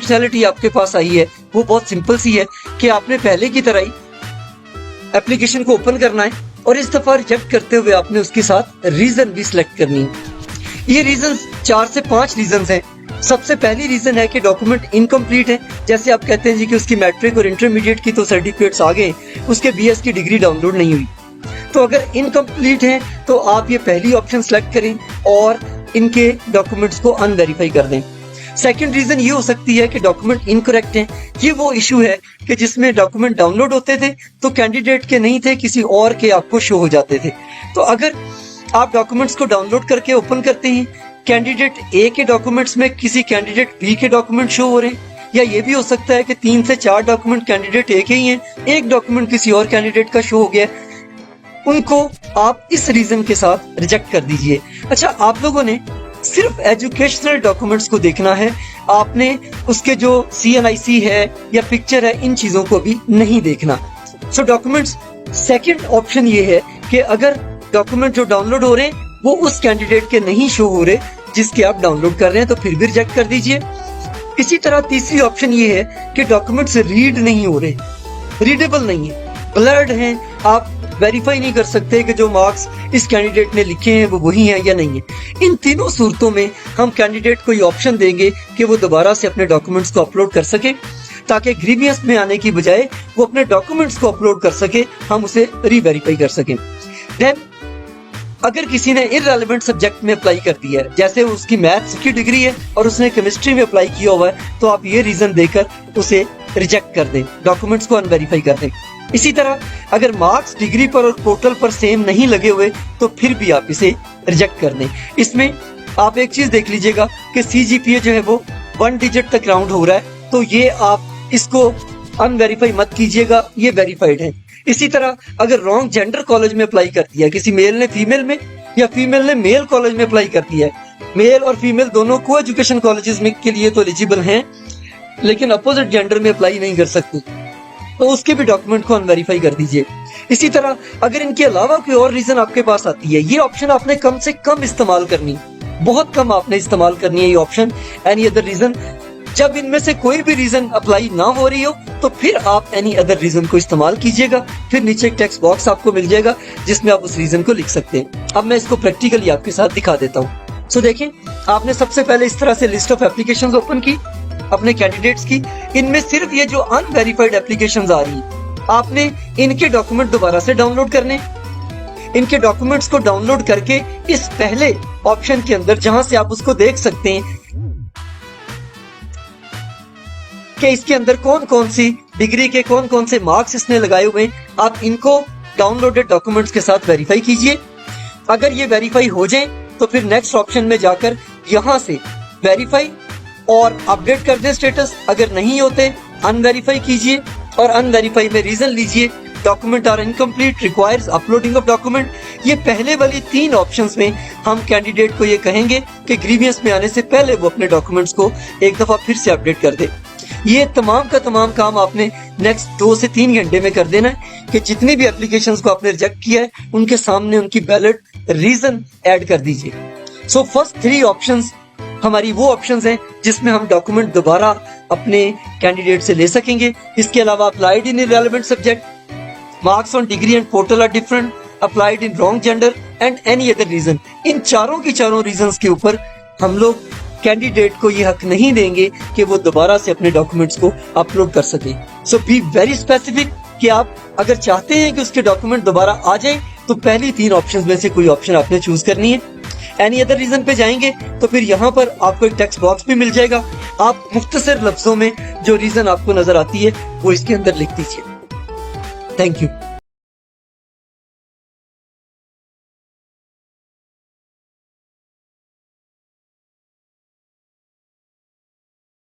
Functionality आपके पास आई है वो बहुत सिंपल सी है कि आपने पहले की तरह ही एप्लीकेशन को ओपन करना है और इस दफा रिजेक्ट करते हुए आपने उसके साथ रीजन भी सिलेक्ट करनी है। ये रीजन 4 से 5 रीजन हैं। सबसे पहली रीजन है कि डॉक्यूमेंट इनकम्प्लीट है। जैसे आप कहते हैं जी कि उसकी मैट्रिक और इंटरमीडिएट की तो सर्टिफिकेट्स आ गए, उसके बीएस की डिग्री डाउनलोड नहीं हुई। तो अगर इनकम्प्लीट है तो आप ये पहली ऑप्शन सेलेक्ट करें और इनके डॉक्यूमेंट्स को अनवेरीफाई कर दें। सेकंड रीजन ये हो सकती है कि डॉक्यूमेंट इनकरेक्ट है। ये वो इशू है कि जिसमें डॉक्यूमेंट डाउनलोड होते थे तो कैंडिडेट के नहीं थे, किसी और के आपको शो हो जाते थे। तो अगर आप डॉक्यूमेंट्स को डाउनलोड करके ओपन करते हैं, कैंडिडेट ए के डॉक्यूमेंट्स में किसी कैंडिडेट बी के डॉक्यूमेंट शो हो रहे हैं, या ये भी हो सकता है कि 3 से 4 डॉक्यूमेंट कैंडिडेट ए के ही हैं, एक डॉक्यूमेंट किसी और कैंडिडेट का शो हो गया, उनको आप इस रीजन के साथ रिजेक्ट कर दीजिए। अच्छा, आप लोगों ने सिर्फ एजुकेशनल डॉक्यूमेंट्स को देखना है, आपने उसके जो CNIC है या पिक्चर है, इन चीजों को भी नहीं देखना। सो डॉक्यूमेंट्स सेकंड ऑप्शन ये है कि अगर डॉक्यूमेंट जो डाउनलोड हो रहे हैं वो उस कैंडिडेट के नहीं शो हो रहे जिसके आप डाउनलोड कर रहे हैं, तो फिर भी रिजेक्ट कर दीजिए। इसी तरह तीसरी ऑप्शन ये है कि डॉक्यूमेंट्स रीड नहीं हो रहे, रीडेबल नहीं है, ब्लर्ड हैं, आप वेरीफाई नहीं कर सकते कि जो मार्क्स इस कैंडिडेट ने लिखे हैं वो वही हैं या नहीं है। इन तीनों सूरतों में हम कैंडिडेट को ये ऑप्शन देंगे कि वो दोबारा से अपने डॉक्यूमेंट्स को अपलोड कर सके, ताकि ग्रीवियंस में आने की बजाय वो अपने डॉक्यूमेंट्स को अपलोड कर सके, हम उसे रीवेरीफाई कर सकें। देन अगर किसी ने इररेलेवेंट सब्जेक्ट में अप्लाई कर दिया है, जैसे उसकी मैथ्स की डिग्री है और उसने केमिस्ट्री में अप्लाई किया हुआ है, तो आप ये रीजन देकर उसे रिजेक्ट कर दें, डॉक्यूमेंट्स को अनवेरीफाई कर दें। इसी तरह अगर मार्क्स डिग्री पर और पोर्टल पर सेम नहीं लगे हुए तो फिर भी आप इसे रिजेक्ट कर दें। इसमें आप एक चीज देख लीजिएगा कि CGPA जो है वो 1 डिजिट तक राउंड हो रहा है, तो ये आप इसको अनवेरीफाई मत कीजिएगा, ये वेरीफाइड है। इसी तरह अगर रॉन्ग जेंडर कॉलेज में अप्लाई कर दिया, किसी मेल ने फीमेल में या फीमेल ने मेल कॉलेज में अप्लाई कर दिया है, मेल और फीमेल दोनों को एजुकेशन कॉलेजेस में के लिए तो एलिजिबल हैं, लेकिन अपोजिट जेंडर में अप्लाई नहीं कर सकते, तो उसके भी डॉक्यूमेंट को अनवेरीफाई कर दीजिए। इसी तरह अगर इनके अलावा कोई और रीजन आपके पास आती है, ये ऑप्शन आपने कम से कम इस्तेमाल करनी, बहुत कम आपने इस्तेमाल करनी है ये ऑप्शन, एनी अदर रीजन। जब इनमें से कोई भी रीजन अप्लाई ना हो रही हो तो फिर आप एनी अदर रीजन को इस्तेमाल कीजिएगा, फिर नीचे एक टेक्स्ट बॉक्स आपको मिल जाएगा जिसमें आप उस रीजन को लिख सकते हैं। अब मैं इसको प्रैक्टिकली आपके साथ दिखा देता हूँ। सो देखें, आपने सबसे पहले इस तरह से लिस्ट ऑफ एप्लीकेशंस ओपन की अपने कैंडिडेट्स की, इनमें सिर्फ ये जो अनवेरीफाइड एप्लीकेशंस आ रही है, आपने इनके डॉक्यूमेंट दोबारा से डाउनलोड करने। इनके डॉक्यूमेंट्स को डाउनलोड करके इस पहले ऑप्शन के अंदर, जहां से आप उसको देख सकते हैं कि इसके अंदर कौन कौन सी डिग्री के कौन कौन से मार्क्स इसने लगाए हुए हैं, आप इनको डाउनलोडेड डॉक्यूमेंट्स के साथ वेरीफाई कीजिए। अगर ये वेरीफाई हो जाए तो फिर नेक्स्ट ऑप्शन में जाकर यहां से वेरीफाई और अपडेट कर दें स्टेटस। अगर नहीं होते अनवेरीफाई कीजिए और अनवेरीफाई में रीजन लीजिए, document are incomplete, requires uploading of document. ये पहले वाली 3 ऑप्शंस में हम कैंडिडेट को ये कहेंगे कि ग्रीवियंस में आने से पहले वो अपने डॉक्यूमेंट्स को एक दफा फिर से अपडेट कर दे। ये तमाम का तमाम काम आपने नेक्स्ट 2 से 3 घंटे में कर देना है कि जितनी भी एप्लीकेशंस को आपने रिजेक्ट किया है उनके सामने उनकी बैलेट रीजन ऐड कर दीजिए। सो फर्स्ट 3 ऑप्शंस हमारी वो ऑप्शंस हैं जिसमें हम डॉक्यूमेंट दोबारा अपने कैंडिडेट से ले सकेंगे। इसके अलावा applied in irrelevant subject, marks on degree and portal are different, applied in wrong gender and any other reason. इन चारों की चारों रीजंस के ऊपर हम लोग कैंडिडेट को ये हक नहीं देंगे कि वो दोबारा से अपने डॉक्यूमेंट्स को अपलोड कर सके। सो बी वेरी स्पेसिफिक कि आप अगर चाहते हैं कि उसके डॉक्यूमेंट दोबारा आ जाए तो पहली 3 ऑप्शंस में से कोई ऑप्शन आपने चूज करनी है। एनी अदर रीजन पे जाएंगे तो फिर यहाँ पर आपको एक टेक्स्ट बॉक्स भी मिल जाएगा, आप मुख्तसर लफ्जों में जो रीजन आपको नजर आती है वो इसके अंदर लिख दीजिए। Thank you.